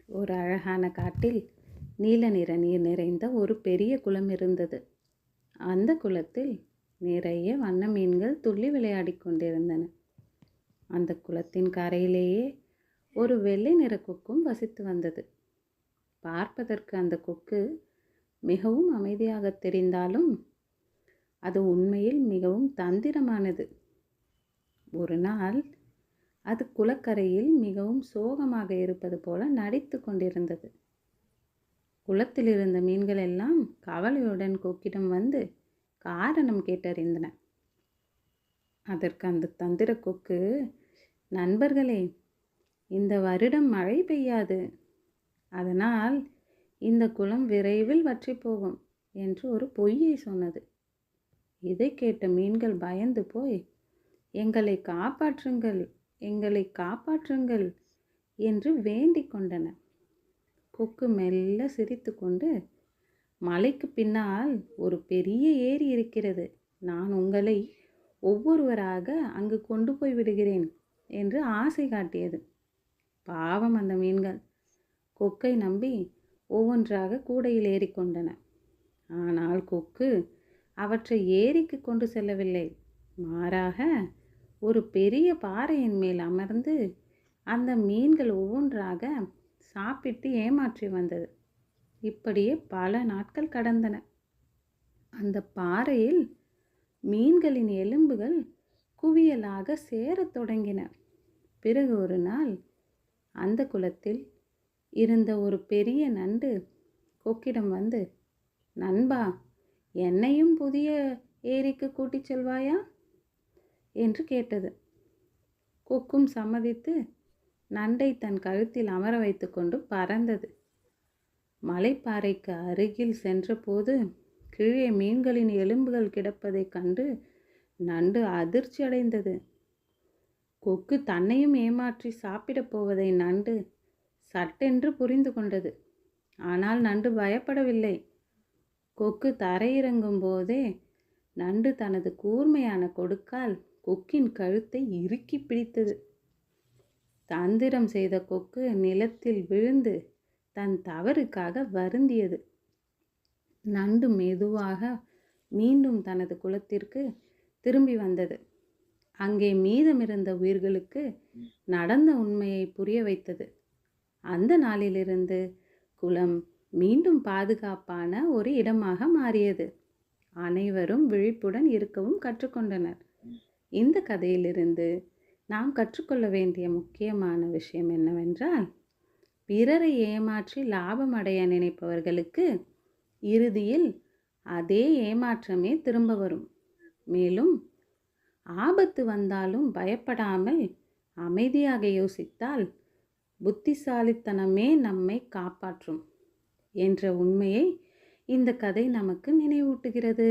ஒரு அழகான காட்டில் நீல நிற நீர் நிறைந்த ஒரு பெரிய குளம் இருந்தது. அந்த குளத்தில் நிறைய வண்ண மீன்கள் துள்ளி விளையாடிக் கொண்டிருந்தன. அந்த குளத்தின் கரையிலேயே ஒரு வெள்ளை நிற கொக்கும் வசித்து வந்தது. பார்ப்பதற்கு அந்த கொக்கு மிகவும் அமைதியாக தெரிந்தாலும் அது உண்மையில் மிகவும் தந்திரமானது. ஒரு நாள் அது குளக்கரையில் மிகவும் சோகமாக இருப்பது போல நடித்து கொண்டிருந்தது. குளத்தில் இருந்த மீன்கள் எல்லாம் கவலையுடன் கொக்கிடம் வந்து காரணம் கேட்டறிந்தன. அதற்கு அந்த தந்திர கொக்கு, நண்பர்களே, இந்த வருடம் மழை பெய்யாது, அதனால் இந்த குளம் விரைவில் வற்றி போகும் என்று ஒரு பொய்யை சொன்னது. இதை கேட்ட மீன்கள் பயந்து போய், எங்களை காப்பாற்றுங்கள், எங்களை காப்பாற்றுங்கள் என்று வேண்டிக் கொண்டன. கொக்கு மெல்ல சிரித்து கொண்டு, மலைக்கு பின்னால் ஒரு பெரிய ஏரி இருக்கிறது, நான் உங்களை ஒவ்வொருவராக அங்கு கொண்டு போய் விடுகிறேன் என்று ஆசை காட்டியது. பாவம் அந்த மீன்கள் கொக்கை நம்பி ஒவ்வொன்றாக கூடையில் ஏறிக்கொண்டன. ஆனால் கொக்கு அவற்றை ஏரிக்கு கொண்டு செல்லவில்லை. மாறாக ஒரு பெரிய பாறையின் மேல் அமர்ந்து அந்த மீன்கள் ஒவ்வொன்றாக சாப்பிட்டு ஏமாற்றி வந்தது. இப்படியே பல நாட்கள் கடந்தன. அந்த பாறையில் மீன்களின் எலும்புகள் குவியலாக சேரத் தொடங்கின. பிறகு ஒரு நாள் அந்த குளத்தில் இருந்த ஒரு பெரிய நண்டு கொக்கிடம் வந்து, நண்பா, என்னையும் புதிய ஏரிக்கு கூட்டிச் செல்வாயா என்று கேட்டது. கொக்கும் சம்மதித்து நண்டை தன் கழுத்தில் அமர வைத்து கொண்டு பறந்தது. மலைப்பாறைக்கு அருகில் சென்றபோது கீழே மீன்களின் எலும்புகள் கிடப்பதைக் கண்டு நண்டு அதிர்ச்சி அடைந்தது. கொக்கு தன்னையும் ஏமாற்றி சாப்பிடப் போவதை நண்டு சட்டென்று புரிந்து கொண்டது. ஆனால் நண்டு பயப்படவில்லை. கொக்கு தரையிறங்கும் போதே நண்டு தனது கூர்மையான கொடுக்கால் கொக்கின் கழுத்தை இறுக்கி பிடித்தது. தந்திரம் செய்த கொக்கு நிலத்தில் விழுந்து தன் தவறுக்காக வருந்தியது. நண்டு மெதுவாக மீண்டும் தனது குலத்திற்கு திரும்பி வந்தது. அங்கே மீதமிருந்த உயிர்களுக்கு நடந்த உண்மையை புரிய வைத்தது. அந்த நாளிலிருந்து குளம் மீண்டும் பாதுகாப்பான ஒரு இடமாக மாறியது. அனைவரும் விழிப்புடன் இருக்கவும் கற்றுக்கொண்டனர். இந்த கதையிலிருந்து நாம் கற்றுக்கொள்ள வேண்டிய முக்கியமான விஷயம் என்னவென்றால், பிறரை ஏமாற்றி லாபம் அடைய நினைப்பவர்களுக்கு இறுதியில் அதே ஏமாற்றமே திரும்ப வரும். மேலும் ஆபத்து வந்தாலும் பயப்படாமல் அமைதியாக யோசித்தால் புத்திசாலித்தனமே நம்மை காப்பாற்றும் என்ற உண்மையை இந்த கதை நமக்கு நினைவூட்டுகிறது.